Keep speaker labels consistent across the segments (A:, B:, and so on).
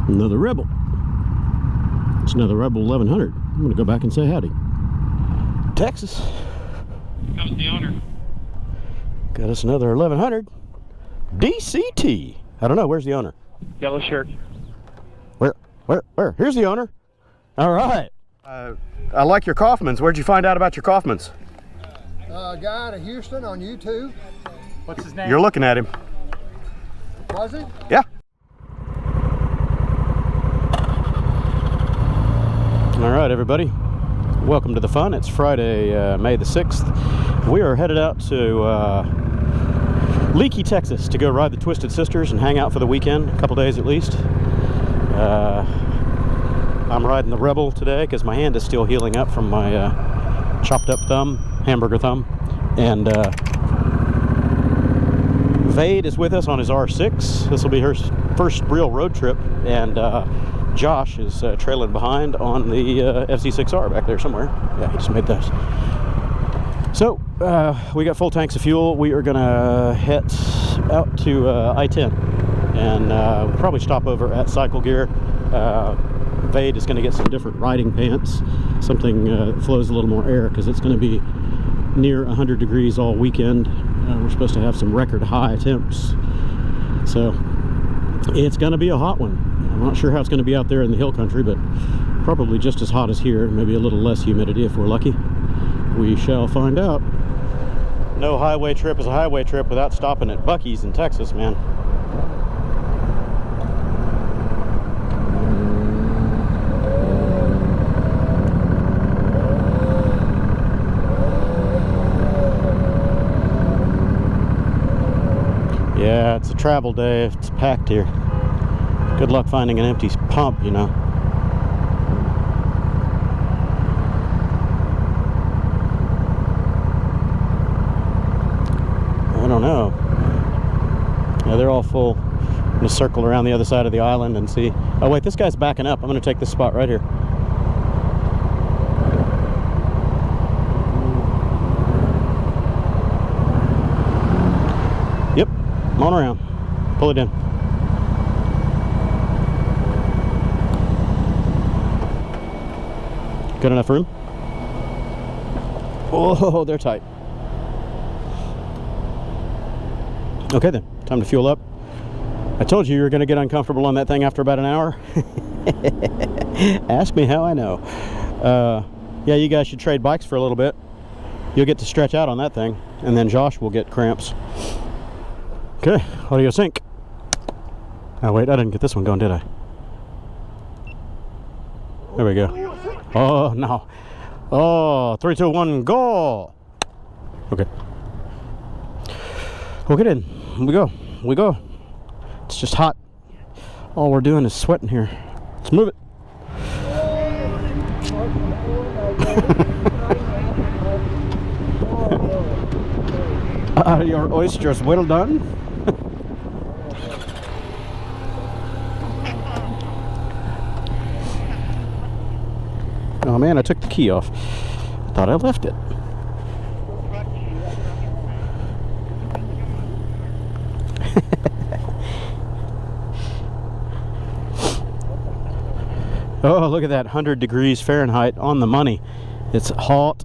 A: Another Rebel. It's another Rebel 1100. I'm going to go back and say howdy. Texas.
B: How's the owner?
A: Got us another 1100. DCT. I don't know. Where's the owner?
B: Yellow shirt.
A: Where? Here's the owner. All right. I like your Kaufmans. Where'd you find out about your Kaufmans?
C: A guy out of Houston on YouTube.
B: What's his name?
A: You're looking at him.
C: Was he?
A: Yeah. All right, everybody. Welcome to the fun. It's Friday, May the 6th. We are headed out to Leakey, Texas to go ride the Twisted Sisters and hang out for the weekend, a couple days at least. I'm riding the Rebel today because my hand is still healing up from my chopped up thumb, hamburger thumb. And Vade is with us on his R6. This will be her first real road trip. And Josh is trailing behind on the FZ6R back there somewhere. Yeah, he just made this. So we got full tanks of fuel. We are gonna head out to I-10 and we'll probably stop over at Cycle Gear. Vade is going to get some different riding pants, something that flows a little more air because it's going to be near 100 degrees all weekend. We're supposed to have some record high temps, so it's going to be a hot one. I'm not sure how it's going to be out there in the hill country, but probably just as hot as here, maybe a little less humidity if we're lucky. We shall find out. No highway trip is a highway trip without stopping at Buc-ee's in Texas, man. Yeah, it's a travel day. It's packed here. Good luck finding an empty pump, you know. I don't know. Yeah, they're all full. I'm going to circle around the other side of the island and see. Oh, wait, this guy's backing up. I'm going to take this spot right here. Yep. Come on around. Pull it in. Good enough room? Oh, they're tight. Okay then, time to fuel up. I told you were going to get uncomfortable on that thing after about an hour. Ask me how I know. Yeah, you guys should trade bikes for a little bit. You'll get to stretch out on that thing, and then Josh will get cramps. Okay, audio sync. Oh wait, I didn't get this one going, did I? There we go. Oh no. Oh, 3, 2, 1, go. Okay. Okay then, we go. It's just hot. All we're doing is sweating here. Let's move it. Are your oysters well done? Oh man, I took the key off. I thought I left it. Oh, look at that, 100 degrees Fahrenheit on the money. It's hot.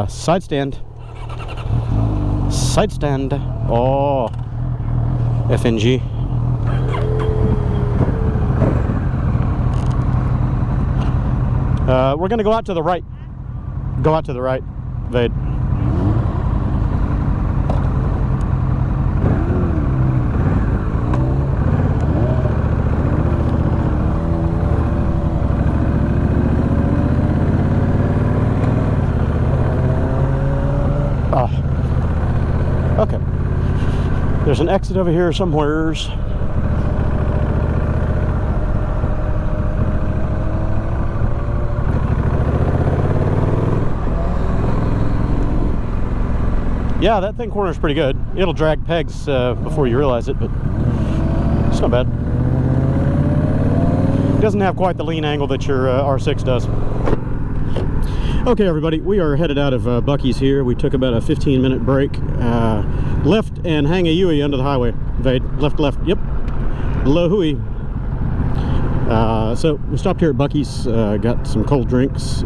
A: Side stand. Side stand. Oh, FNG. We're going to go out to the right. Go out to the right, Vade. Okay. There's an exit over here somewheres. Yeah, that thing corner's pretty good. It'll drag pegs before you realize it, but it's not bad. It doesn't have quite the lean angle that your R6 does. Okay, everybody, we are headed out of Buc-ee's here. We took about a 15-minute break. Left and hang a Yui under the highway. Vade, left, yep. Low Hui. So we stopped here at Buc-ee's, got some cold drinks.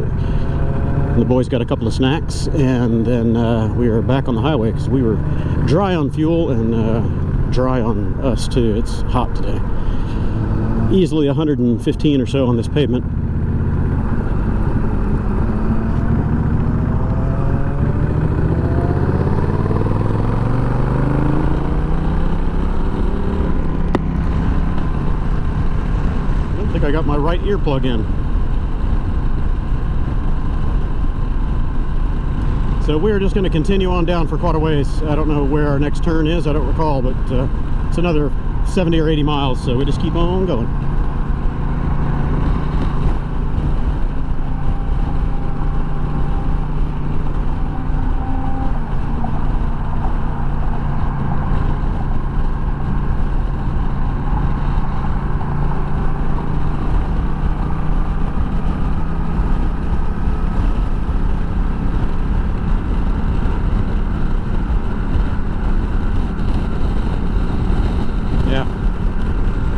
A: The boys got a couple of snacks, and then we are back on the highway because we were dry on fuel and dry on us too. It's hot today. Easily 115 or so on this pavement. I don't think I got my right ear plug in. So we're just going to continue on down for quite a ways. I don't know where our next turn is, I don't recall, but it's another 70 or 80 miles, so we just keep on going.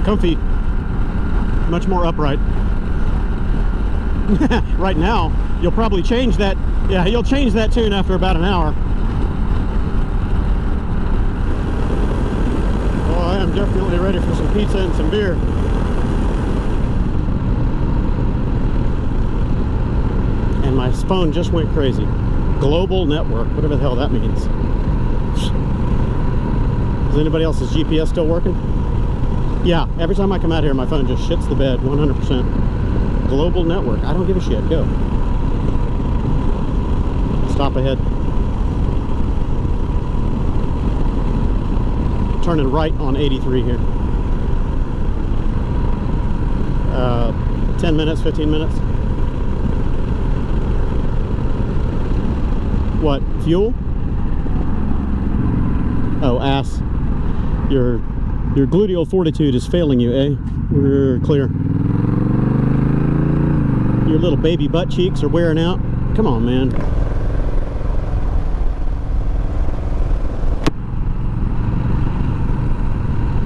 A: Comfy, much more upright. Right now, you'll probably change that. Yeah, you'll change that tune after about an hour. Oh, I am definitely ready for some pizza and some beer. And my phone just went crazy. Global network, whatever the hell that means. Is anybody else's GPS still working? Yeah, every time I come out here, my phone just shits the bed, 100%. Global network. I don't give a shit. Go. Stop ahead. Turning right on 83 here. 10 minutes, 15 minutes. What? Fuel? Oh, ass. Your gluteal fortitude is failing you, eh? We're clear. Your little baby butt cheeks are wearing out. Come on, man.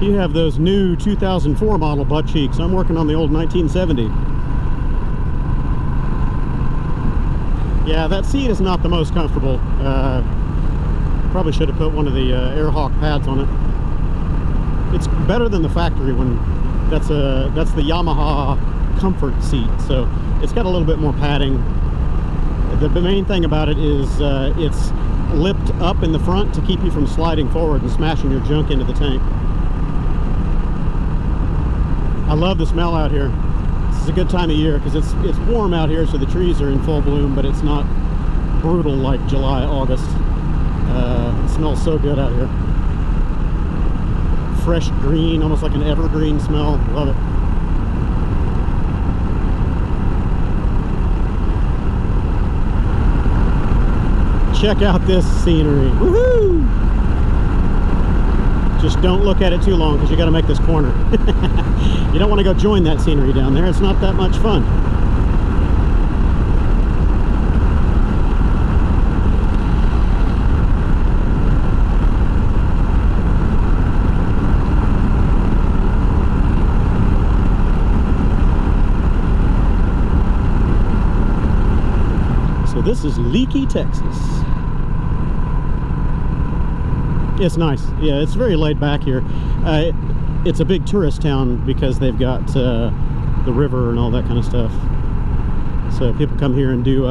A: You have those new 2004 model butt cheeks. I'm working on the old 1970. Yeah, that seat is not the most comfortable. Probably should have put one of the Airhawk pads on it. It's better than the factory one. That's the Yamaha comfort seat, so it's got a little bit more padding. The main thing about it is it's lipped up in the front to keep you from sliding forward and smashing your junk into the tank. I love the smell out here. This is a good time of year because it's warm out here, so the trees are in full bloom, but it's not brutal like July, August. It smells so good out here. Fresh green, almost like an evergreen smell. Love it. Check out this scenery. Woohoo! Just don't look at it too long because you got to make this corner. You don't want to go join that scenery down there. It's not that much fun. This is Leakey, Texas. It's nice. Yeah, it's very laid back here. It's a big tourist town because they've got the river and all that kind of stuff. So people come here and do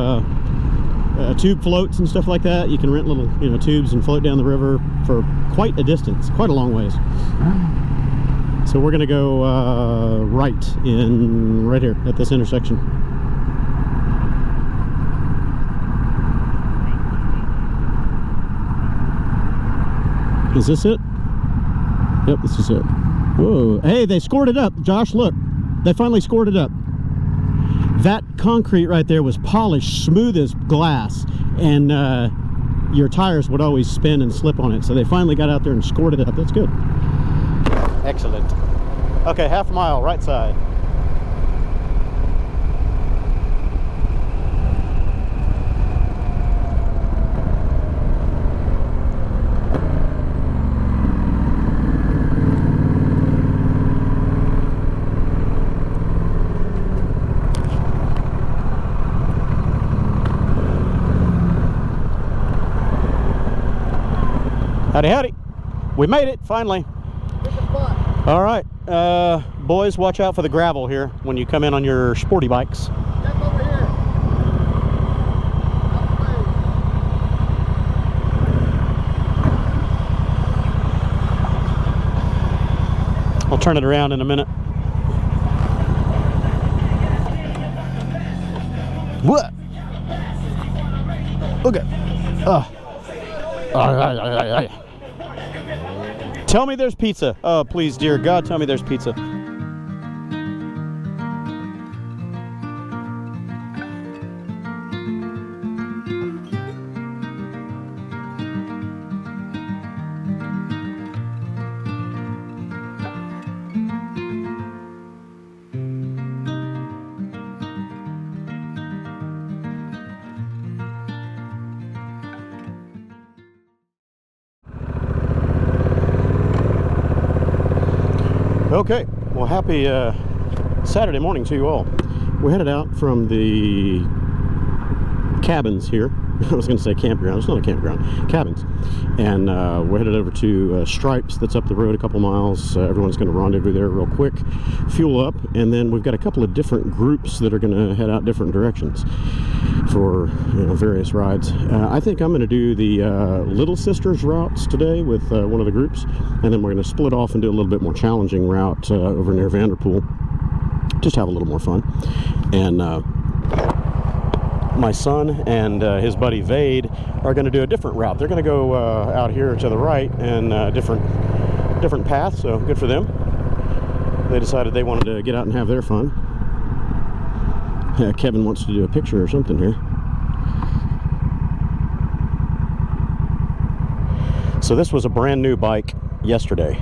A: tube floats and stuff like that. You can rent little, tubes and float down the river for quite a distance, quite a long ways. So we're gonna go right here at this intersection. Is this it? Yep, this is it. Whoa. Hey, they scored it up. Josh, look. They finally scored it up. That concrete right there was polished, smooth as glass, and your tires would always spin and slip on it. So they finally got out there and scored it up. That's good. Excellent. Okay, half a mile, right side. Howdy, howdy. We made it, finally.
C: Hit the butt.
A: All right, boys, watch out for the gravel here when you come in on your sporty bikes.
C: Step over here.
A: I'll turn it around in a minute. What? Okay. Tell me there's pizza. Oh, please, dear God, tell me there's pizza. Okay, well, happy Saturday morning to you all. We're headed out from the cabins here. I was going to say campground. It's not a campground. Cabins. And we're headed over to Stripes that's up the road a couple miles. Everyone's going to rendezvous there real quick, fuel up, and then we've got a couple of different groups that are going to head out different directions for various rides. I think I'm going to do the Little Sisters routes today with one of the groups, and then we're going to split off and do a little bit more challenging route over near Vanderpool. Just have a little more fun. And my son and his buddy Vade are going to do a different route. They're going to go out here to the right and different path, so good for them. They decided they wanted to get out and have their fun. Kevin wants to do a picture or something here. So this was a brand new bike yesterday,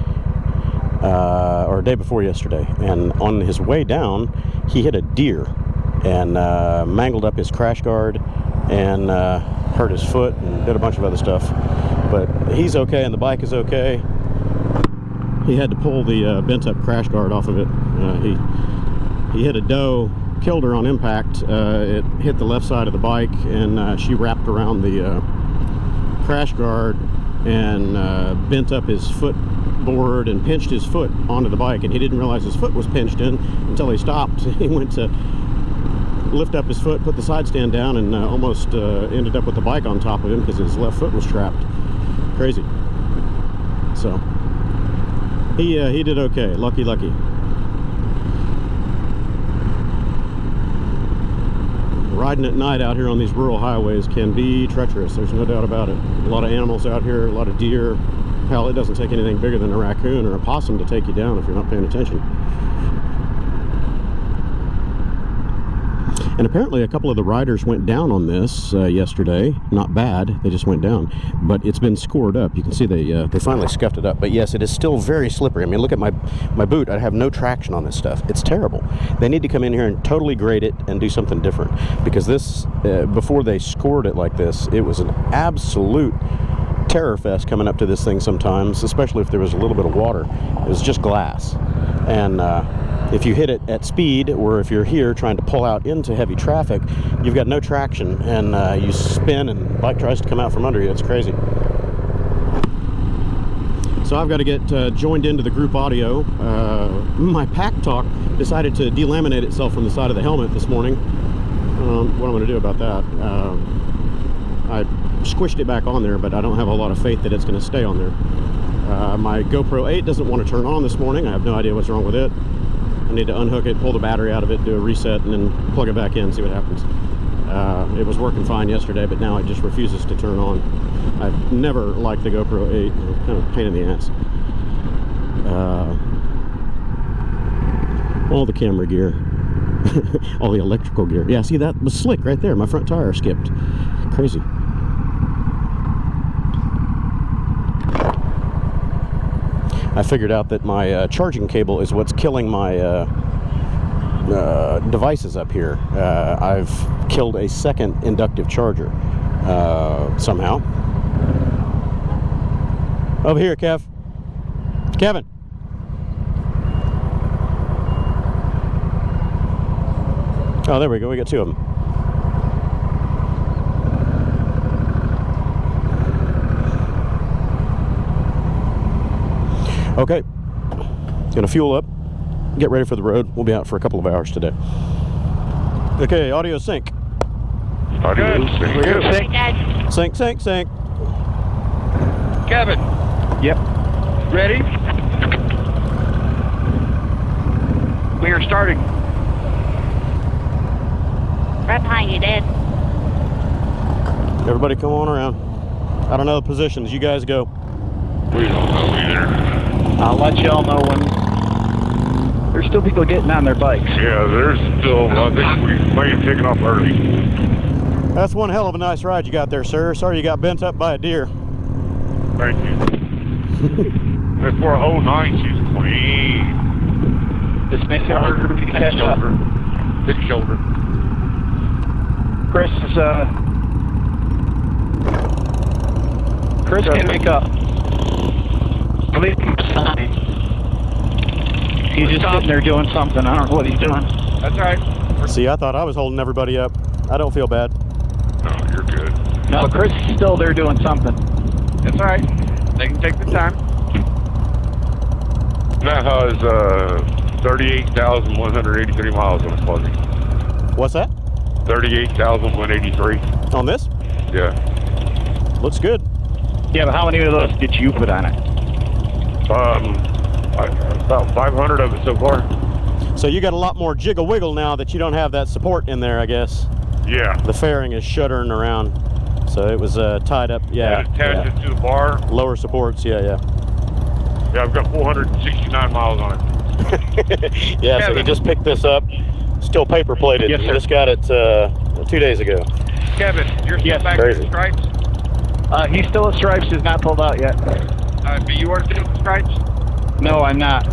A: or day before yesterday, and on his way down he hit a deer and mangled up his crash guard and hurt his foot and did a bunch of other stuff. But he's okay and the bike is okay. He had to pull the bent up crash guard off of it. He hit a doe, killed her on impact. It hit the left side of the bike and she wrapped around the crash guard and bent up his footboard and pinched his foot onto the bike, and he didn't realize his foot was pinched in until he stopped. He went to lift up his foot, put the side stand down, and almost ended up with the bike on top of him because his left foot was trapped. Crazy. So he did okay. Lucky. Riding at night out here on these rural highways can be treacherous, there's no doubt about it. A lot of animals out here, a lot of deer. Hell, it doesn't take anything bigger than a raccoon or a possum to take you down if you're not paying attention. And apparently a couple of the riders went down on this yesterday. Not bad, they just went down. But it's been scored up. You can see they finally scuffed it up. But yes, it is still very slippery. I mean, look at my boot. I have no traction on this stuff. It's terrible. They need to come in here and totally grade it and do something different. Because this, before they scored it like this, it was an absolute terror fest coming up to this thing sometimes, especially if there was a little bit of water. It was just glass. And if you hit it at speed, or if you're here trying to pull out into heavy traffic, you've got no traction, and you spin and the bike tries to come out from under you. It's crazy. So I've got to get joined into the group audio. My Pack Talk decided to delaminate itself from the side of the helmet this morning. What I'm going to do about that? I squished it back on there, but I don't have a lot of faith that it's going to stay on there. My GoPro 8 doesn't want to turn on this morning. I have no idea what's wrong with it. I need to unhook it, pull the battery out of it, do a reset, and then plug it back in, see what happens. It was working fine yesterday, but now it just refuses to turn on. I've never liked the GoPro 8. It's kind of a pain in the ass. All the camera gear. All the electrical gear. Yeah, see, that was slick right there. My front tire skipped. Crazy. I figured out that my charging cable is what's killing my devices up here. I've killed a second inductive charger somehow. Over here, Kev. Kevin. Oh, there we go. We got two of them. Okay. Gonna fuel up, get ready for the road. We'll be out for a couple of hours today. Okay, audio sync.
D: Audio sync.
B: Good. Sync.
A: Sync, sync, sync.
B: Kevin.
E: Yep.
B: Ready? We are starting.
F: Right behind you, Dad.
A: Everybody come on around. I don't know the positions. You guys go.
D: We don't know either.
E: I'll let y'all know when. There's still people getting on their bikes.
D: Yeah, there's still, I think we may have taken off early.
A: That's one hell of a nice ride you got there, sir. Sorry you got bent up by a deer.
D: Thank you. That's for a whole 9, she's clean.
E: This makes it harder to catch up.
D: Big shoulder.
E: Chris can make up. Leave him beside. He's just sitting there doing something. I don't know what he's doing.
B: That's right.
A: See, I thought I was holding everybody up. I don't feel bad.
D: No, you're good.
E: No, Chris is still there doing something.
B: That's all right. They can take the time.
D: That has 38,183 miles on the fuzzy.
A: What's that?
D: 38,183.
A: On this?
D: Yeah.
A: Looks good.
E: Yeah, but how many of those did you put on it?
D: About 500 of it so far.
A: So you got a lot more jiggle wiggle now that you don't have that support in there, I guess.
D: Yeah.
A: The fairing is shuddering around. So it was tied up. Yeah.
D: Attached it to the bar.
A: Lower supports. Yeah, yeah.
D: Yeah, I've got 469 miles on it.
A: Yeah, so he just picked this up. Still paper plated.
E: Yes, sir.
A: Just got it 2 days ago.
B: Kevin, you're
E: Yes,
B: back
A: crazy.
B: to the stripes?
E: He's still at stripes. He's not pulled out yet.
B: But you are still at the stripes?
E: No, I'm not.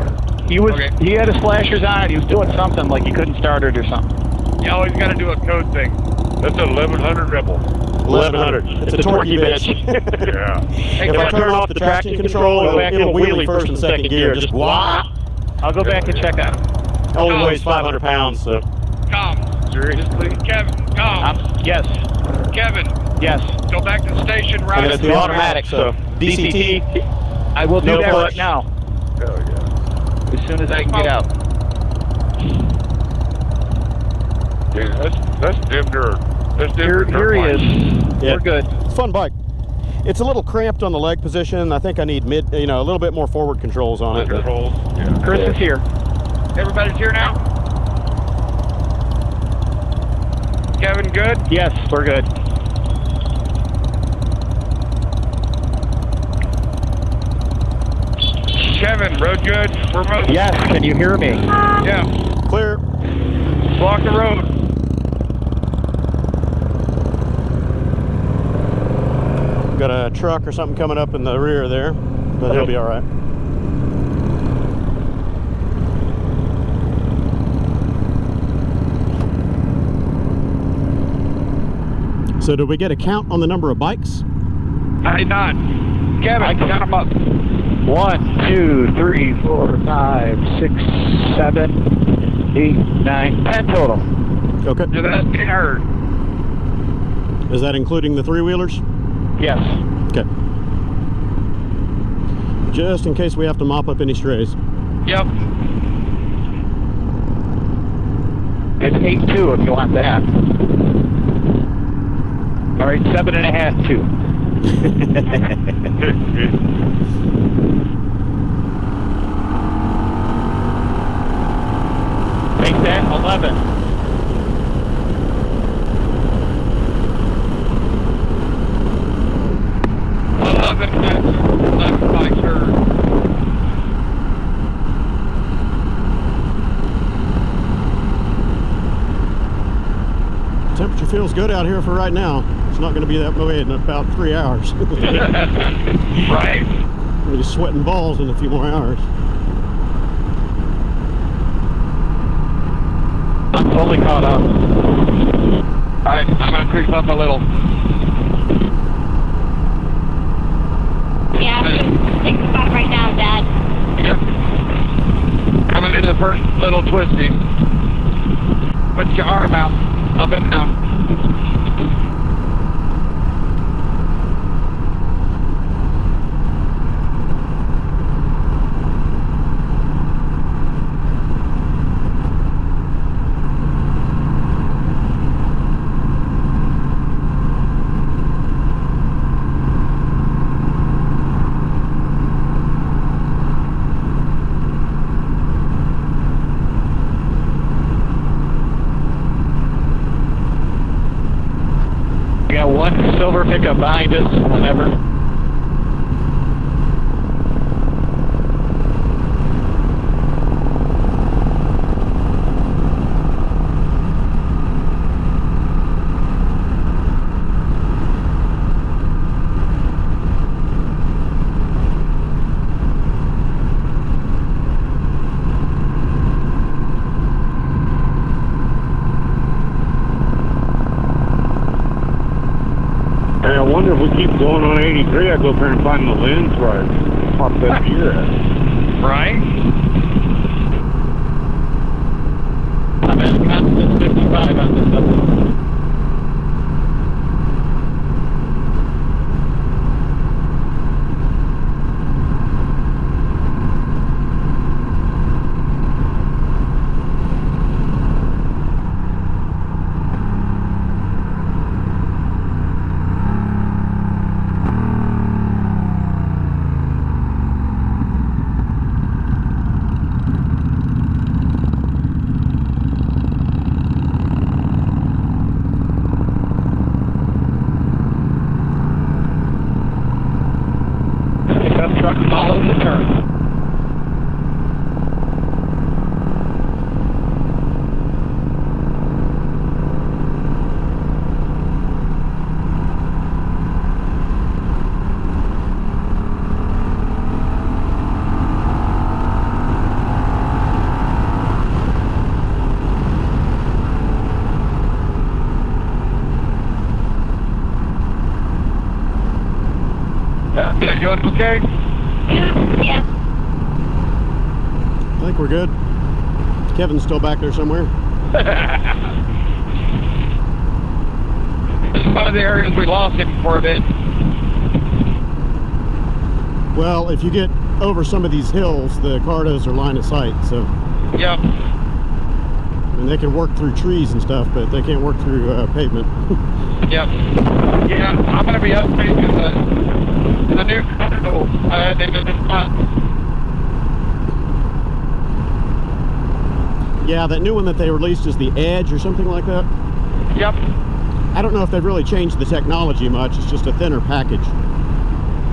E: He was.
B: Okay.
E: He had his flashers on it. He was doing something like he couldn't start it or something.
B: You always got to do a code thing.
D: That's a 1100 Rebel.
A: 1100. It's a torquey bitch.
D: Yeah.
B: Hey,
A: If I
B: Kevin,
A: turn off the traction control, it'll wheelie first and second gear. Just wah!
E: I'll go back and check on him.
A: Only weighs 500 pounds, so.
B: Come.
D: Seriously?
B: Kevin, come.
E: Yes.
B: Kevin,
E: Yes.
B: go back to the station right
A: And it's the automatic, so DCT.
E: I will do
A: No
E: that
A: clutch.
E: right now.
D: Hell yeah.
E: As soon as I can get out.
D: Yeah, that's dim dirt. That's dim
E: Here,
D: dirt.
E: here he is.
A: Yeah.
E: We're good.
A: It's a fun bike. It's a little cramped on the leg position. I think I need a little bit more forward controls on it.
D: Controls. Yeah.
E: Chris is here.
B: Everybody's here now? Kevin, good?
E: Yes, we're good.
B: Kevin, road good? We're moving.
E: Yes, can you hear me?
B: Yeah.
A: Clear.
B: Block the road.
A: Got a truck or something coming up in the rear there, but he'll be all right. So did we get a count on the number of bikes?
B: 99. Kevin, count them up.
E: 1, 2, 3, 4, 5, 6, 7, 8, 9, 10 total.
A: Okay.
B: So that's getting heard.
A: Is that including the three-wheelers?
E: Yes.
A: Okay. Just in case we have to mop up any strays.
B: Yep.
E: It's 8.2 if you want that. All right, 7.5 too. Make that 11.
B: 11 bikes heard.
A: Temperature feels good out here for right now. It's not going to be that way in about 3 hours.
B: Right.
A: We'll be sweating balls in a few more hours.
E: I'm fully caught up.
B: Alright, I'm going to creep up a little.
F: Yeah, take the spot right now, Dad.
B: Yep. Coming into the first little twisty. Put your arm out. Up and down.
E: silver pickup behind us whenever.
D: Hey, I wonder if we keep going on 83, I go up there and find the lens where I popped that gear at.
B: Right?
E: I'm at constant 55 on this stuff. Pickup truck follows the turn.
B: You doing okay?
F: Yeah.
A: I think we're good. Kevin's still back there somewhere.
B: This is one of the areas we lost him for a bit.
A: Well, if you get over some of these hills, the cardos are line of sight, so
B: Yep.
A: and they can work through trees and stuff, but they can't work through pavement.
B: Yep. Yeah, I'm going to be updating the new they did this month.
A: Yeah, that new one that they released is the Edge or something like that.
B: Yep.
A: I don't know if they've really changed the technology much. It's just a thinner package.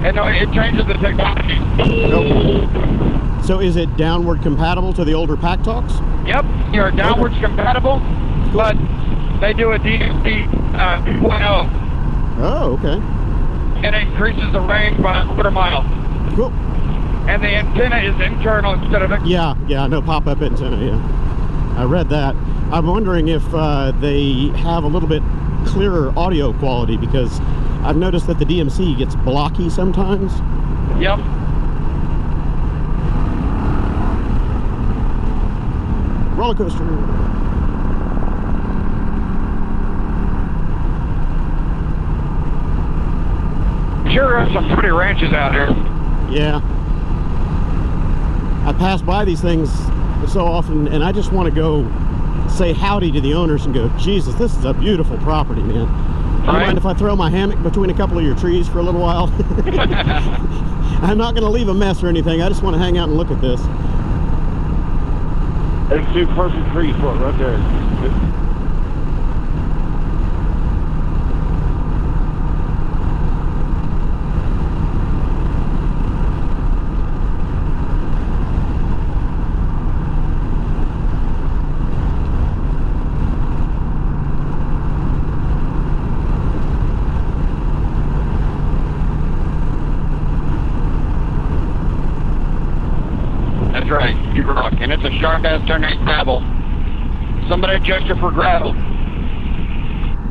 B: And no, it changes the technology.
A: Nope. So is it downward compatible to the older Pack Talks?
B: Yep. You're downwards compatible, but they do a DMC 2.0.
A: Oh, okay.
B: And it increases the range by a quarter mile.
A: Cool.
B: And the antenna is internal instead of external.
A: Yeah, no pop-up antenna, yeah. I read that. I'm wondering if they have a little bit clearer audio quality, because I've noticed that the DMC gets blocky sometimes.
B: Yep.
A: Roller coaster.
B: Sure are some pretty ranches out here.
A: Yeah. I pass by these things so often, and I just want to go say howdy to the owners and go, Jesus, this is a beautiful property, man. Do you mind if I throw my hammock between a couple of your trees for a little while? I'm not going to leave a mess or anything. I just want to hang out and look at this.
D: There's two perfect trees for it right there.
B: That's right, you rock. And it's a sharp-ass turn eight gravel. Somebody gesture for gravel.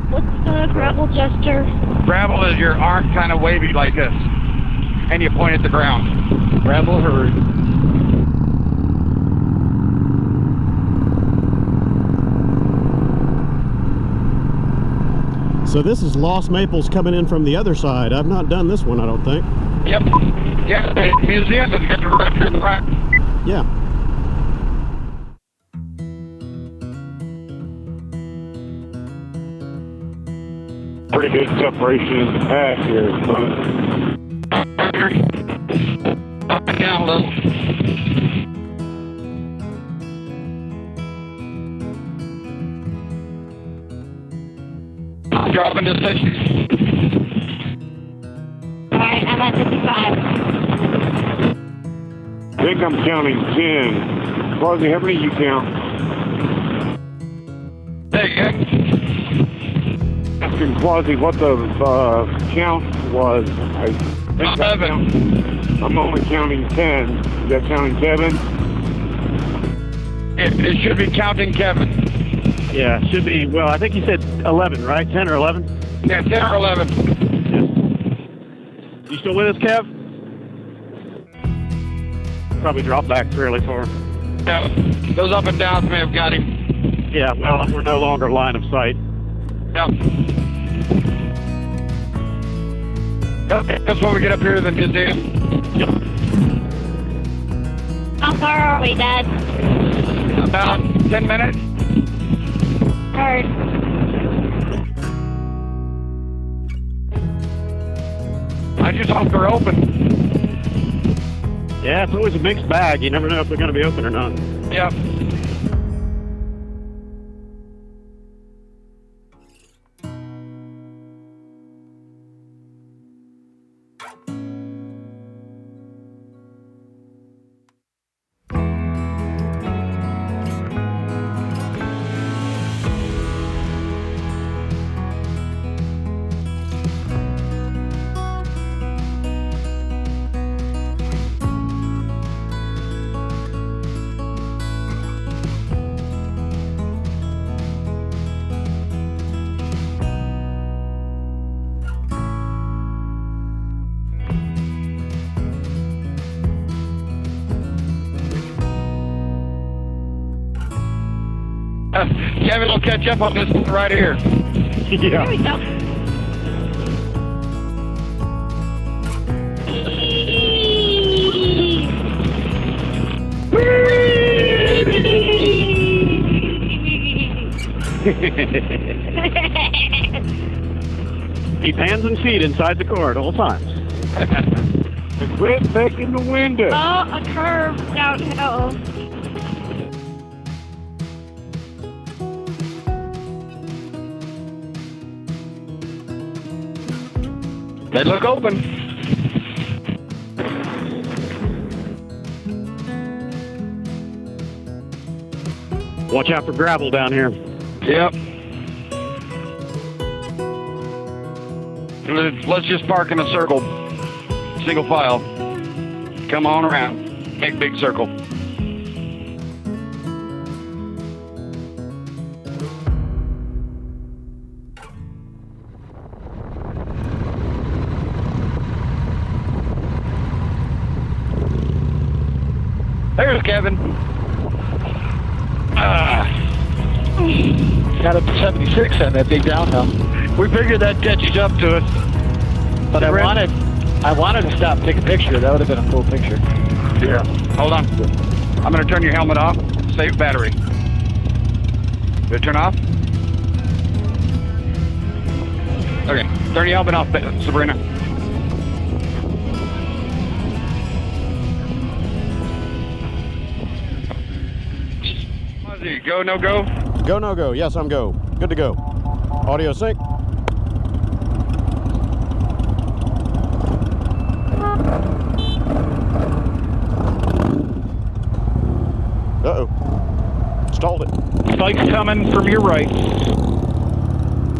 F: What's the gravel gesture?
B: Gravel is your arm kind of wavy like this. And you point at the ground.
E: Gravel herd.
A: So this is Lost Maples coming in from the other side. I've not done this one, I don't think.
B: Yep. Yeah, the museum is going to run through the front.
A: Yeah.
D: Pretty good separation in the pack here,
B: Up and down a little. Dropping to 60.
D: think I'm counting 10. Quasi, how many you count?
B: Hey,
D: Asking Quasi what the count was. I think
B: 11.
D: I'm only counting 10. Is that counting Kevin?
B: It should be counting Kevin.
A: Yeah, should be. Well, I think he said 11, right? 10 or 11?
B: Yeah, 10 or 11.
A: You still with us, Kev? Probably dropped back fairly far.
B: Yeah, those up and downs may have got him.
A: Yeah, well, we're no longer line of sight.
B: Yep. That's when we get up here, then just in.
A: Yep.
F: How far are we, Dad?
B: About 10 minutes.
F: Heard.
B: I just hope they're open.
A: Yeah, it's always a mixed bag. You never know if they're going to be open or not.
B: Yep. Kevin will catch up on this one right here.
F: There we go.
A: Keep hands and feet inside the car at all times.
D: Quit back in the window.
F: Oh, a curve downhill.
B: They look open.
A: Watch out for gravel down here.
B: Yep. Let's just park in a circle. Single file. Come on around. Make big circle. There's Kevin.
E: Got up to 76 on that big downhill.
B: We figured that catches up to us.
E: But I wanted to stop and take a picture. That would have been a cool picture.
B: Yeah. Hold on. I'm going to turn your helmet off. Save battery. Did it turn off? Okay. Turn your helmet off, Sabrina. Go, no go?
A: Go, no go. Yes, I'm go. Good to go. Audio sync. Uh-oh. Stalled it.
E: Spike's coming from your right.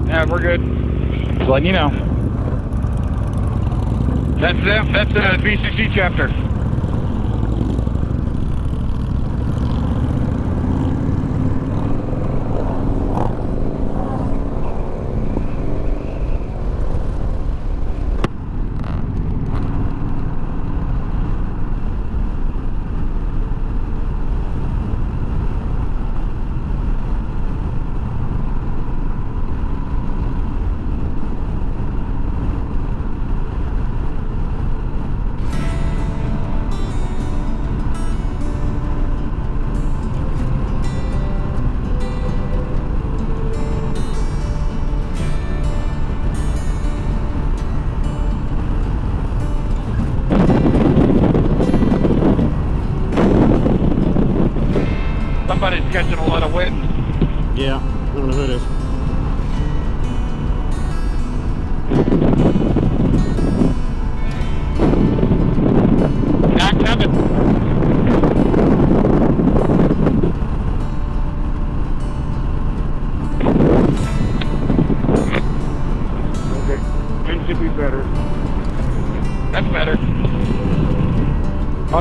B: Yeah, we're good.
E: Just letting you know.
B: That's them. That's the VCC chapter. Somebody's catching a lot of wind.
A: Yeah, I don't know who it is.
B: Not coming.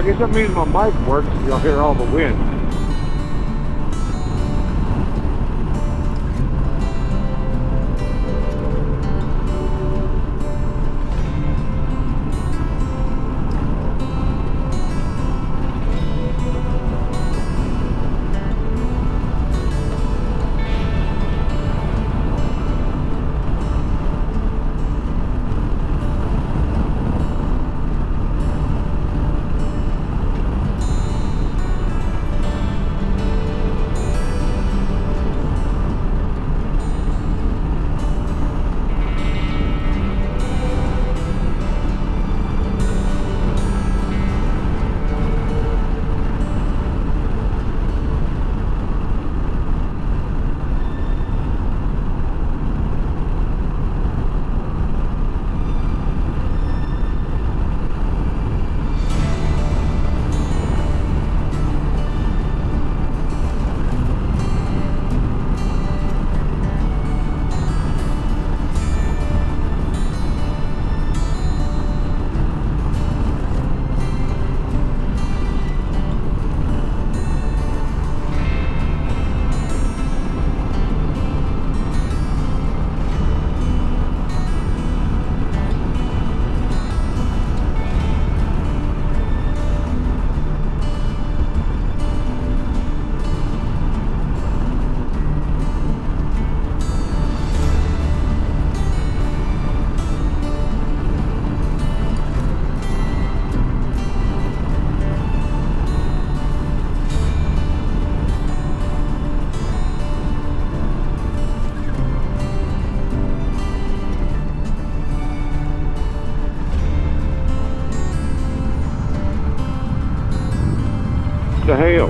D: I guess that means my mic works. You'll hear all the wind. The hell?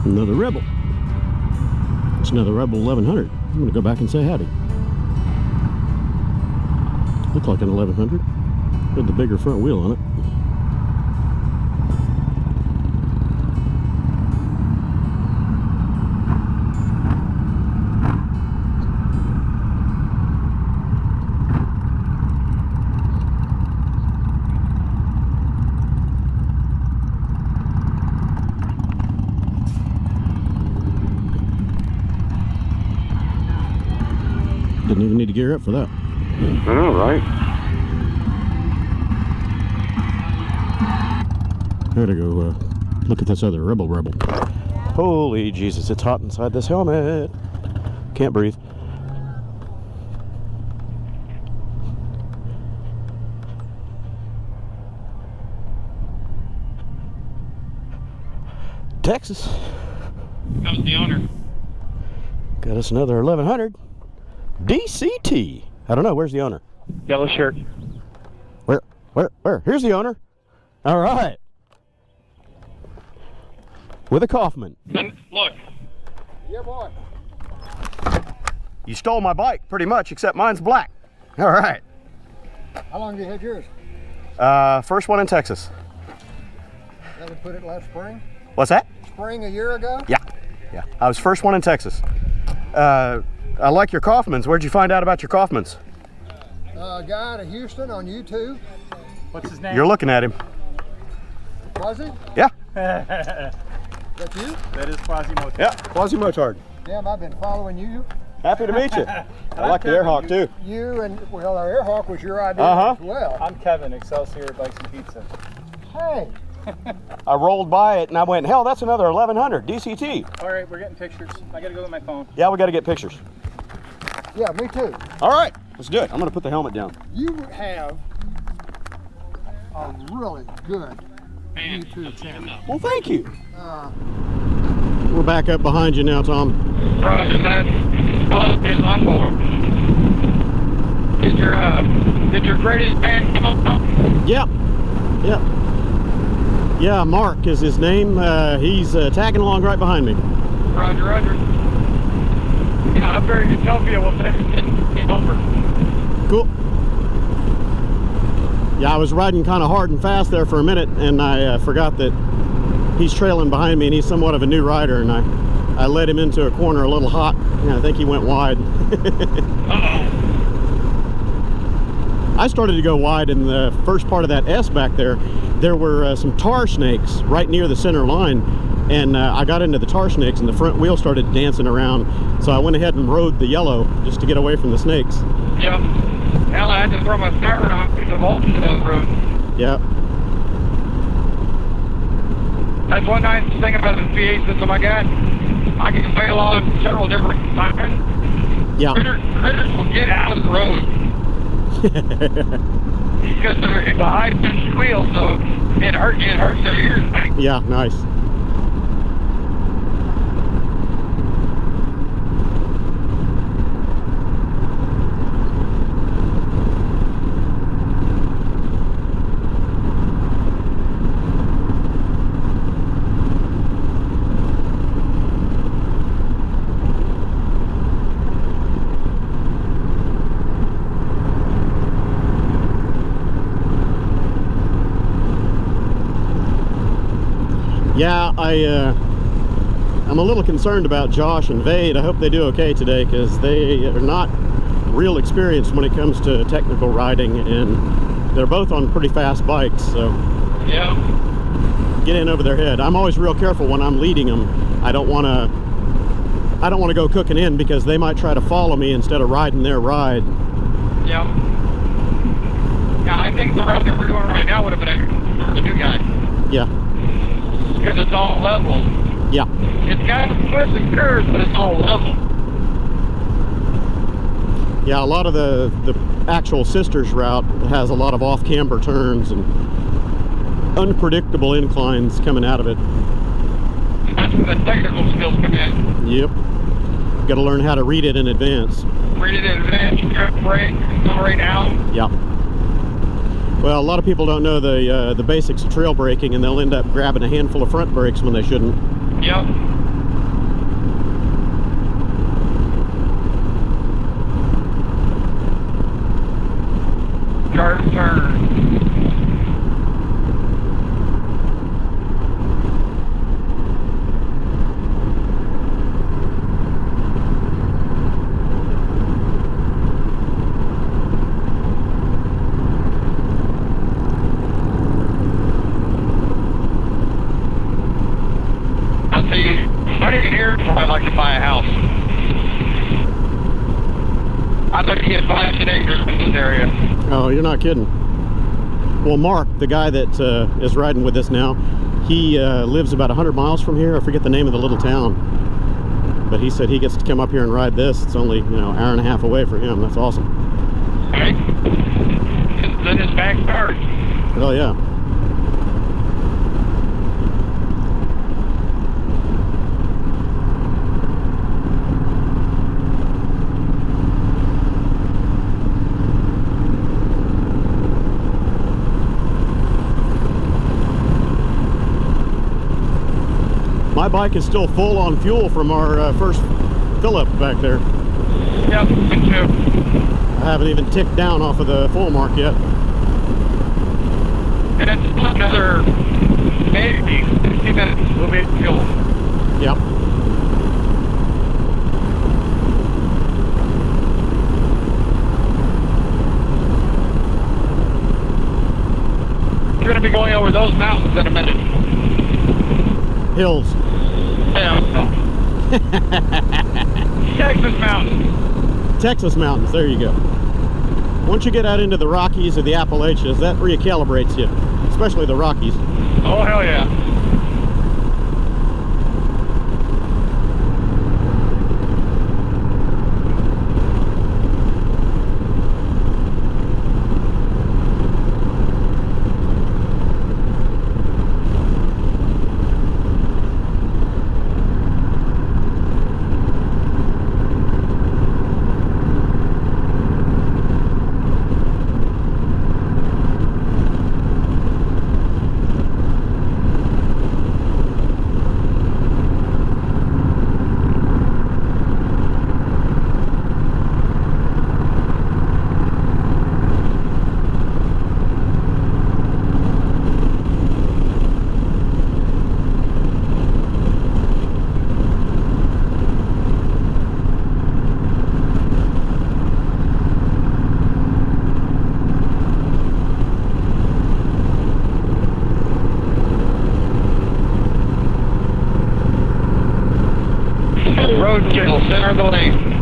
A: Another Rebel. It's another Rebel 1100. I'm gonna go back and say howdy. Looked like an 1100 with the bigger front wheel on it. Didn't even need to gear up for that.
D: I know, right?
A: I gotta go look at this other Rebel. Holy Jesus, it's hot inside this helmet. Can't breathe. Texas.
B: Comes the owner.
A: Got us another 1100. DCT. I don't know. Where's the owner?
E: Yellow shirt.
A: Where? Here's the owner. All right. With a Kaufman.
B: Look.
C: Yeah, boy.
A: You stole my bike, pretty much, except mine's black. All right.
C: How long have you had yours?
A: First one in Texas.
C: That would put it last spring?
A: What's that?
C: Spring a year ago?
A: Yeah. I was first one in Texas. I like your Kaufmans. Where'd you find out about your Kaufmans?
C: A guy out of Houston on YouTube.
E: What's his name?
A: You're looking at him.
C: Was he?
A: Yeah.
C: That you?
E: That is Quasimodo.
A: Yeah. Quasi-Motard.
C: Damn, I've been following you.
A: Happy to meet you. I like the Airhawk too.
C: You and, well, our Airhawk was your idea as well.
E: I'm Kevin, Excelsior Bikes and Pizza.
C: Hey,
A: I rolled by it and I went, hell, that's another 1100 DCT.
E: All right, we're getting pictures. I gotta go with my phone.
A: Yeah, we got to get pictures.
C: yeah, me too.
A: All right, let's do it. I'm going to put the helmet down.
C: You have a really good YouTube channel.
A: Well, thank you. We're back up behind you now, Tom.
B: Roger that. Well, it's on board. Did your greatest band come up?
A: Yep. Yeah, Mark is his name. He's tagging along right behind me.
B: Roger. Yeah, up there in Utopia will take it over.
A: Cool. Yeah, I was riding kind of hard and fast there for a minute, and I forgot that he's trailing behind me, and he's somewhat of a new rider, and I led him into a corner a little hot, and I think he went wide.
B: Uh-oh.
A: I started to go wide in the first part of that S back there. There were some tar snakes right near the center line, and I got into the tar snakes and the front wheel started dancing around, so I went ahead and rode the yellow just to get away from the snakes.
B: Yep. Hell, I had to throw my starter off the voltage on the road.
A: Yeah.
B: That's one nice thing about the V8 system I got. I can fail on several different times.
A: Yeah.
B: Critters will get out of the road. Because it's a high-pitched squeal, so it hurts their ears.
A: Yeah, nice. Yeah, I'm a little concerned about Josh and Vade. I hope they do okay today, because they are not real experienced when it comes to technical riding, and they're both on pretty fast bikes, so
B: yeah,
A: get in over their head. I'm always real careful when I'm leading them. I don't want to go cooking in, because they might try to follow me instead of riding their ride.
B: Yeah. Yeah, I think the route that we're doing right now would have been for the new guy.
A: Yeah.
B: Because it's all level.
A: Yeah.
B: It's got twists and curves, but it's all level.
A: Yeah, a lot of the actual Sisters route has a lot of off-camber turns and unpredictable inclines coming out of it.
B: That's where the technical skills come in.
A: Yep. Got to learn how to read it in advance.
B: Read it in advance, trip, brake, accelerate out.
A: Yeah. Well, a lot of people don't know the basics of trail braking, and they'll end up grabbing a handful of front brakes when they shouldn't.
B: Yep. Sharp turn. I'd like to buy a house. I'd like to get 5 acres in this area.
A: Oh, you're not kidding. Well, Mark, the guy that is riding with us now, he lives about 100 miles from here. I forget the name of the little town, but he said he gets to come up here and ride this. It's only, hour and a half away for him. That's awesome.
B: Okay. Then his backyard.
A: Oh yeah. My bike is still full on fuel from our first fill-up back there.
B: Yep, me too.
A: I haven't even ticked down off of the full mark yet.
B: And it's another maybe 60 minutes. We'll be at fuel.
A: Yep.
B: You're going to be going over those mountains in a minute.
A: Hills.
B: Yeah. Texas mountains.
A: Texas mountains, there you go. Once you get out into the Rockies or the Appalachians, that recalibrates you, especially the Rockies.
B: Oh, hell yeah. Center of the lane.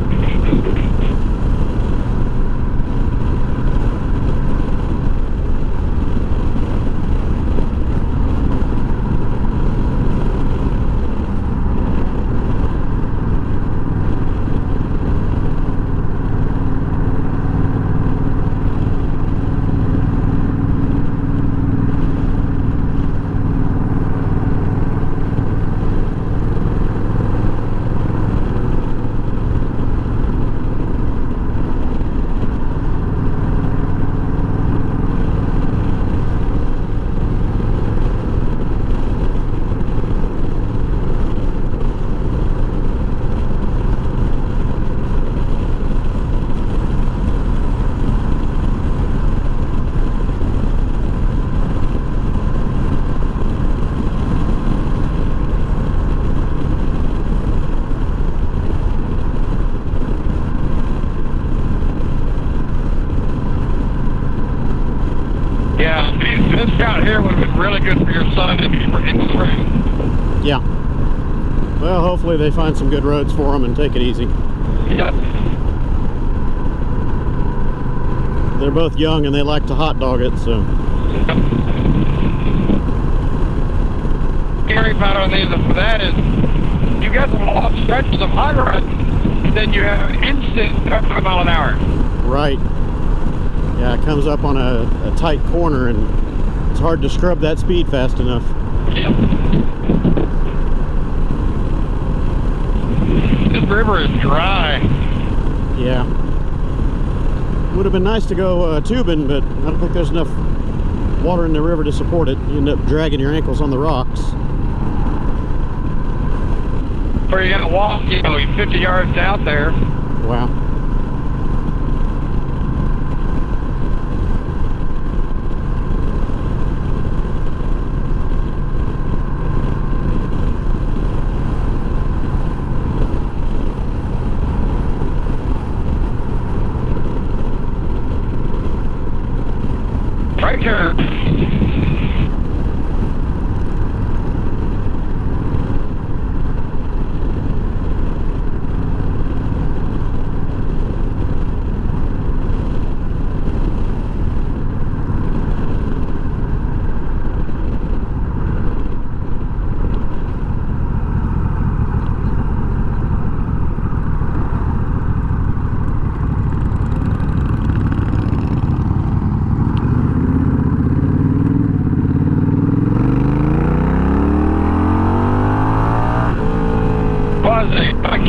B: This out here would have been really good for your son in the spring.
A: Yeah. Well, hopefully they find some good roads for them and take it easy.
B: Yeah.
A: They're both young and they like to hot dog it, so.
B: Scary part on these for that is you got some long stretches of hot rod, then you have instant 5 mile an hour.
A: Right. Yeah, it comes up on a tight corner and it's hard to scrub that speed fast enough.
B: Yep. This river is dry.
A: Yeah. Would have been nice to go tubing, but I don't think there's enough water in the river to support it. You end up dragging your ankles on the rocks.
B: Or you gotta walk, 50 yards out there.
A: Wow.
B: Right turn.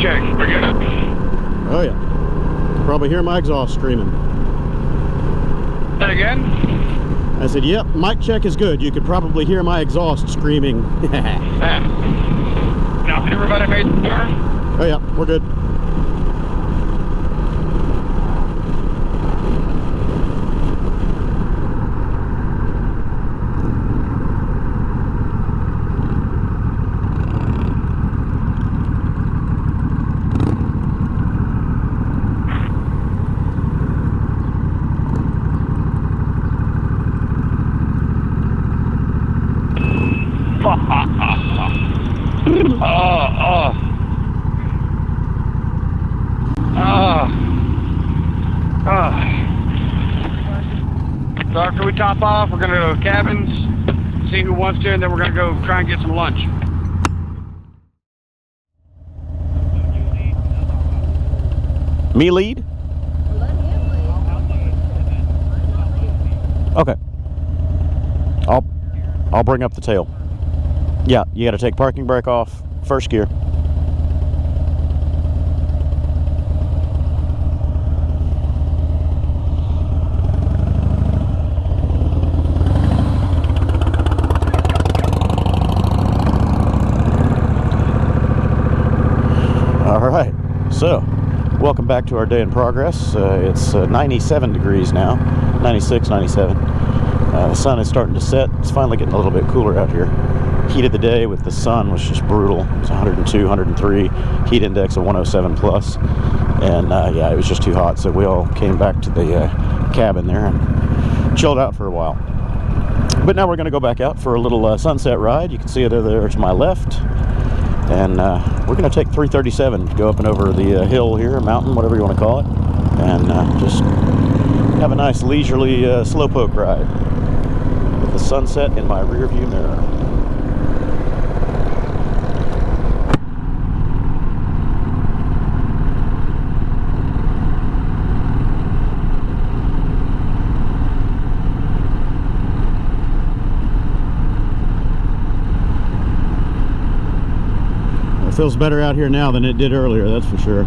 B: Check.
A: Oh yeah. Probably hear my exhaust screaming.
B: That again?
A: I said, yep, mic check is good. You could probably hear my exhaust screaming.
B: Now everybody made the turn?
A: Oh yeah, we're good.
B: So after we top off, we're going to go to cabins, see who wants to, and then we're going to go try and get some lunch.
A: Me lead? Okay. I'll bring up the tail. Yeah, you got to take parking brake off, first gear. All right, so welcome back to our day in progress. It's 97 degrees now, 96, 97. The sun is starting to set. It's finally getting a little bit cooler out here. Heat of the day with the sun was just brutal. It was 102, 103, heat index of 107 plus. And yeah, it was just too hot. So we all came back to the cabin there and chilled out for a while. But now we're going to go back out for a little sunset ride. You can see it there to my left. And we're going to take 337, go up and over the hill here, mountain, whatever you want to call it, and just have a nice leisurely slowpoke ride with the sunset in my rear view mirror. Feels better out here now than it did earlier, that's for sure.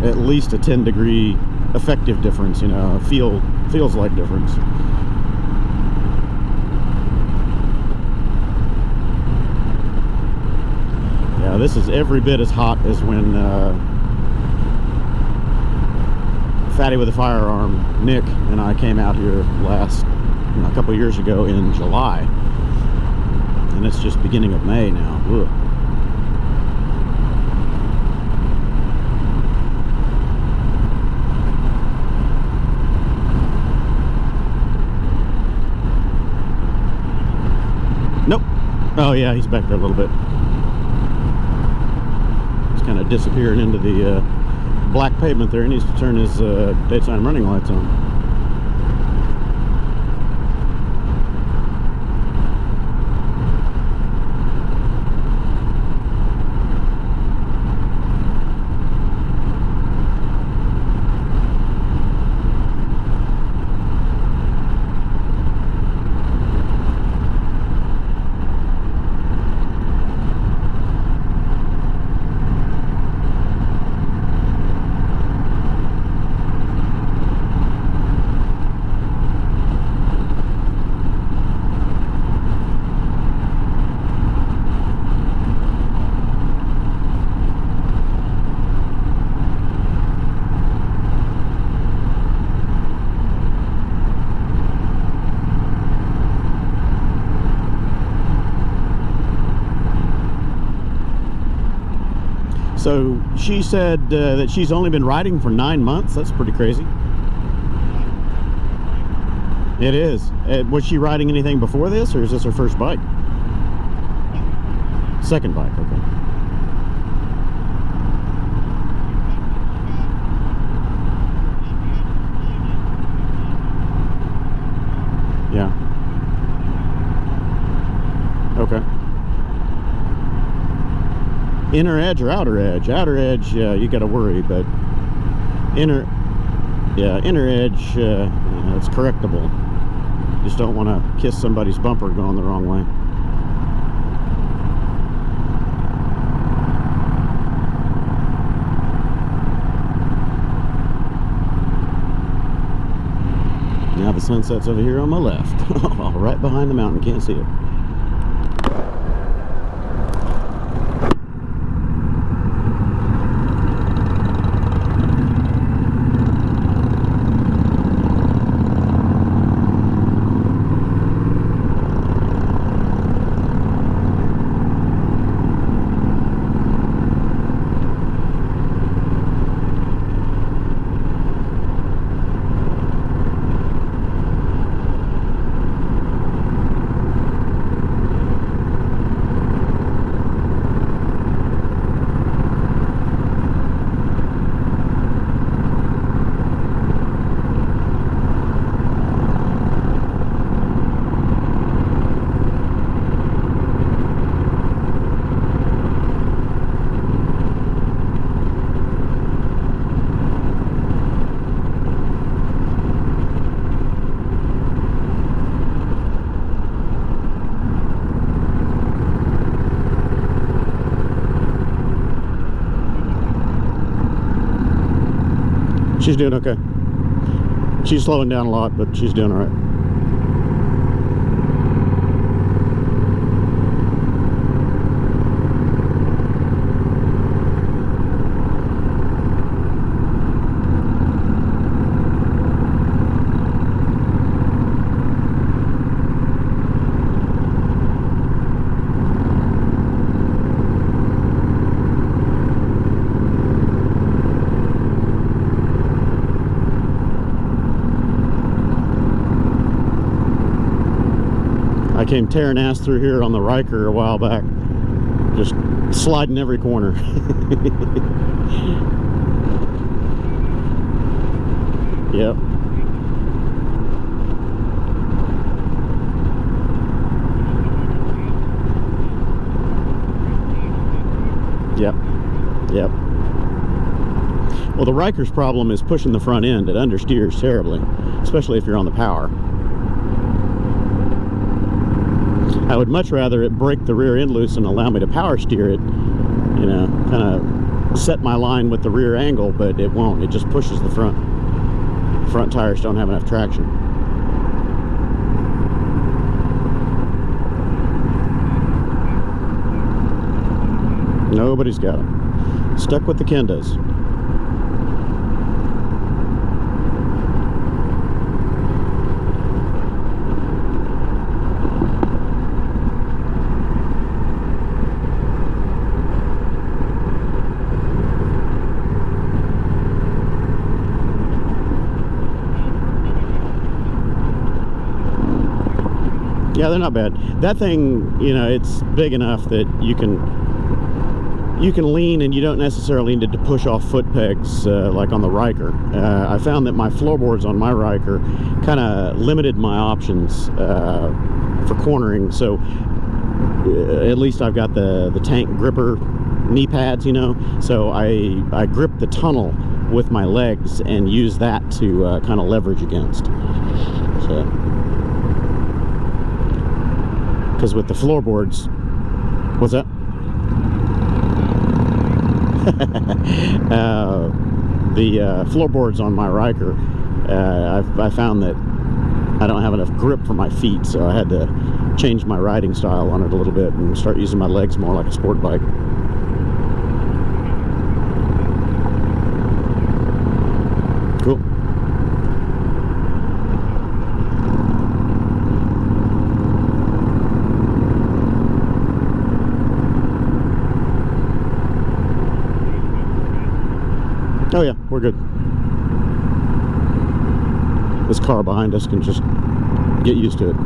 A: At least a 10-degree effective difference, you know, feels like difference. Yeah, this is every bit as hot as when Fatty with a Firearm, Nick, and I came out here last, you know, a couple years ago in July. And it's just beginning of May now. Ugh. Nope. Oh yeah, he's back there a little bit. He's kind of disappearing into the black pavement there. He needs to turn his daytime running lights on. So she said that she's only been riding for 9 months. That's pretty crazy. It is. Was she riding anything before this, or is this her first bike? Second bike, okay. Yeah. Okay. Inner edge or outer edge? Outer edge, you got to worry, but inner edge, it's correctable. Just don't want to kiss somebody's bumper going the wrong way. Now the sunset's over here on my left, right behind the mountain. Can't see it. She's doing okay. She's slowing down a lot, but she's doing all right. I came tearing ass through here on the Riker a while back, just sliding every corner. Yep. Yep. Yep. Well, the Riker's problem is pushing the front end. It understeers terribly, especially if you're on the power. I would much rather it break the rear end loose and allow me to power steer it, you know, kind of set my line with the rear angle, but it won't. It just pushes the front. Front tires don't have enough traction. Nobody's got them. Stuck with the Kendas. Yeah, they're not bad. That thing, you know, it's big enough that you can lean and you don't necessarily need to push off foot pegs like on the Riker. I found that my floorboards on my Riker kind of limited my options for cornering. So at least I've got the tank gripper knee pads, you know. So I grip the tunnel with my legs and use that to kind of leverage against. So. Because with the floorboards, what's that? The floorboards on my Riker, I found that I don't have enough grip for my feet, so I had to change my riding style on it a little bit and start using my legs more like a sport bike. Cool. Oh yeah, we're good. This car behind us can just get used to it.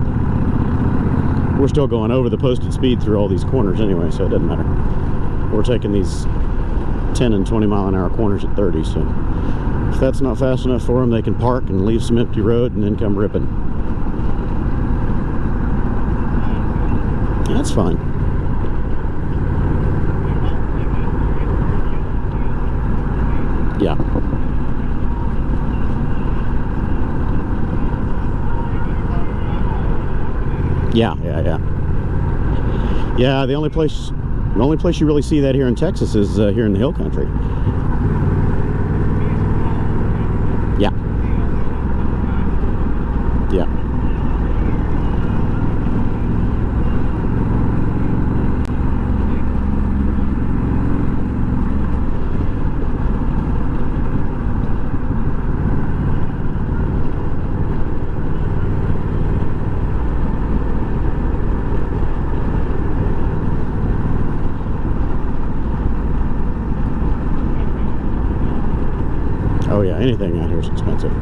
A: We're still going over the posted speed through all these corners anyway, so it doesn't matter. We're taking these 10 and 20 mile an hour corners at 30, so if that's not fast enough for them, they can park and leave some empty road and then come ripping. That's fine. Yeah. Yeah. Yeah, the only place you really see that here in Texas is here in the hill country. Yeah. Yeah. Oh yeah, anything out here is expensive.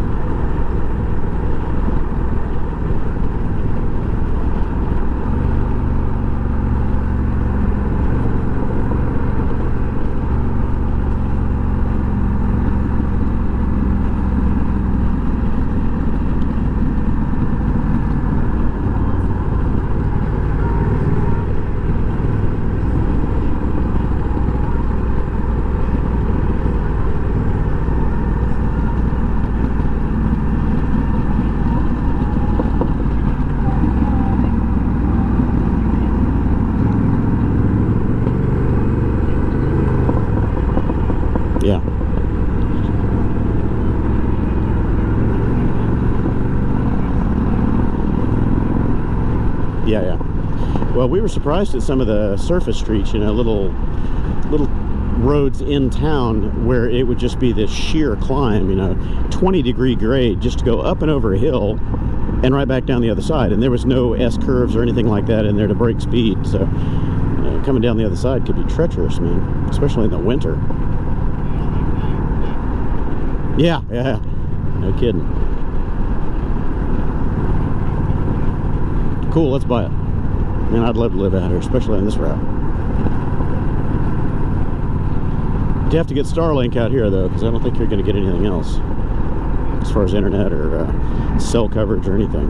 A: Yeah. Yeah. Well, we were surprised at some of the surface streets, you know, little roads in town where it would just be this sheer climb, you know, 20-degree grade just to go up and over a hill and right back down the other side. And there was no S-curves or anything like that in there to break speed. So coming down the other side could be treacherous, man, especially in the winter. Yeah, no kidding. Cool, let's buy it. Man, I'd love to live out here, especially on this route. You have to get Starlink out here, though, because I don't think you're going to get anything else as far as internet or cell coverage or anything.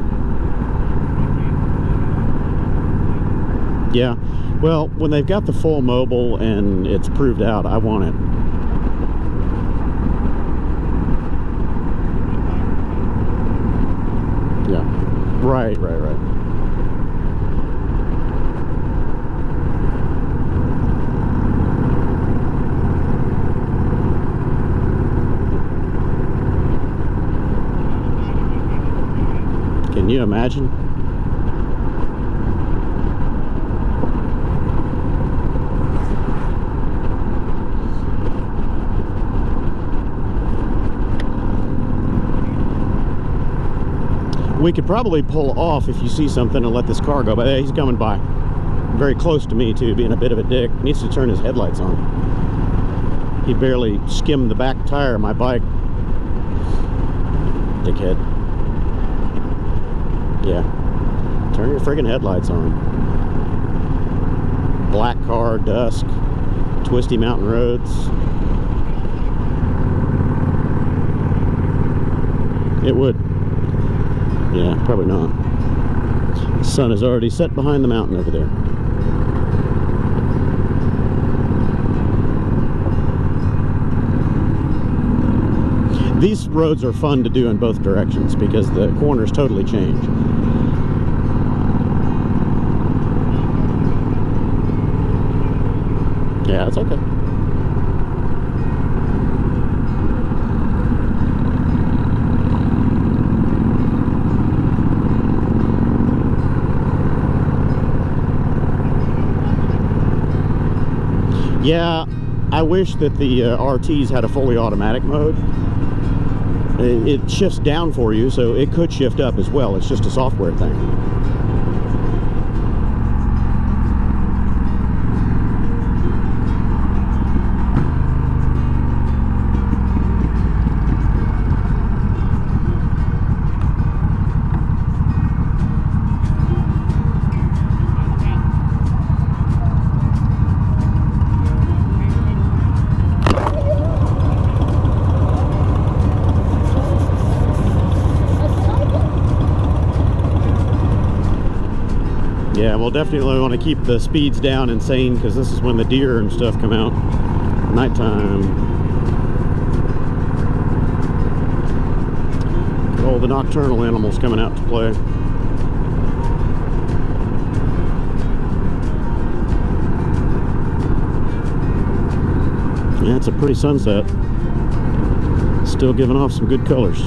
A: Yeah, well, when they've got the full mobile and it's proved out, I want it. Yeah, right. Can you imagine? We could probably pull off if you see something and let this car go, but hey, he's coming by. Very close to me too, being a bit of a dick. Needs to turn his headlights on. He barely skimmed the back tire of my bike. Dickhead. Yeah. Turn your friggin' headlights on. Black car, dusk, twisty mountain roads. It would. Yeah, probably not. The sun is already set behind the mountain over there. These roads are fun to do in both directions because the corners totally change. Yeah, it's okay. Yeah, I wish that the RTs had a fully automatic mode. It shifts down for you, so it could shift up as well. It's just a software thing. Yeah, we'll definitely want to keep the speeds down insane because this is when the deer and stuff come out. Nighttime. All the nocturnal animals coming out to play. Yeah, it's a pretty sunset. Still giving off some good colors.